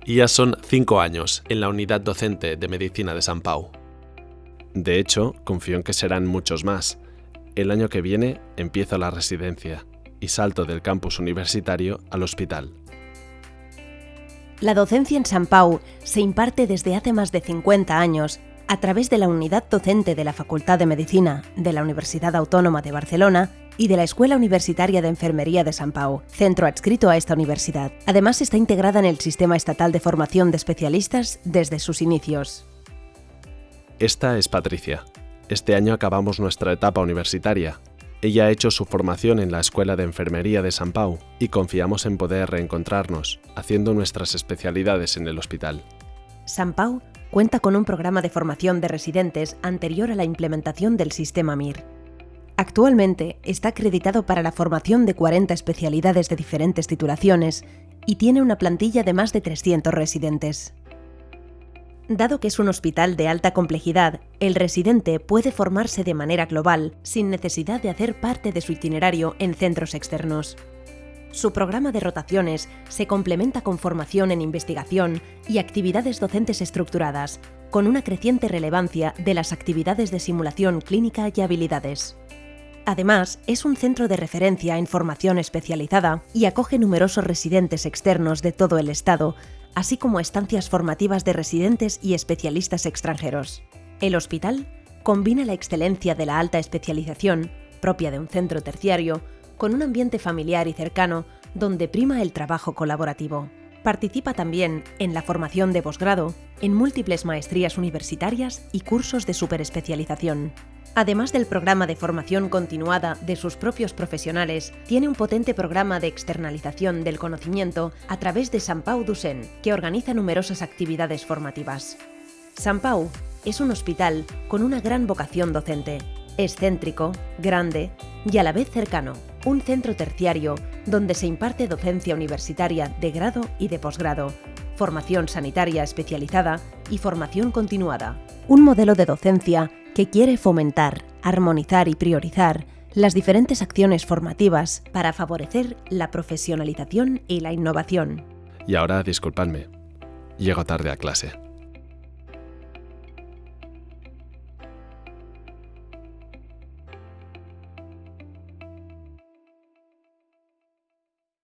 Y ya son 5 años en la unidad docente de Medicina de Sant Pau. De hecho, confío en que serán muchos más. El año que viene empiezo la residencia y salto del campus universitario al hospital. La docencia en Sant Pau se imparte desde hace más de 50 años a través de la unidad docente de la Facultad de Medicina de la Universidad Autónoma de Barcelona y de la Escuela Universitaria de Enfermería de Sant Pau, centro adscrito a esta universidad. Además, está integrada en el Sistema Estatal de Formación de Especialistas desde sus inicios. Esta es Patricia. Este año acabamos nuestra etapa universitaria. Ella ha hecho su formación en la Escuela de Enfermería de Sant Pau y confiamos en poder reencontrarnos, haciendo nuestras especialidades en el hospital. Sant Pau cuenta con un programa de formación de residentes anterior a la implementación del sistema MIR. Actualmente está acreditado para la formación de 40 especialidades de diferentes titulaciones y tiene una plantilla de más de 300 residentes. Dado que es un hospital de alta complejidad, el residente puede formarse de manera global sin necesidad de hacer parte de su itinerario en centros externos. Su programa de rotaciones se complementa con formación en investigación y actividades docentes estructuradas, con una creciente relevancia de las actividades de simulación clínica y habilidades. Además, es un centro de referencia en formación especializada y acoge numerosos residentes externos de todo el estado, así como estancias formativas de residentes y especialistas extranjeros. El hospital combina la excelencia de la alta especialización, propia de un centro terciario, con un ambiente familiar y cercano donde prima el trabajo colaborativo. Participa también en la formación de posgrado, en múltiples maestrías universitarias y cursos de superespecialización. Además del programa de formación continuada de sus propios profesionales, tiene un potente programa de externalización del conocimiento a través de Sant Pau Docent, que organiza numerosas actividades formativas. Sant Pau es un hospital con una gran vocación docente. Es céntrico, grande y a la vez cercano, un centro terciario donde se imparte docencia universitaria de grado y de posgrado, formación sanitaria especializada y formación continuada. Un modelo de docencia que quiere fomentar, armonizar y priorizar las diferentes acciones formativas para favorecer la profesionalización y la innovación. Y ahora, disculpadme, llego tarde a clase.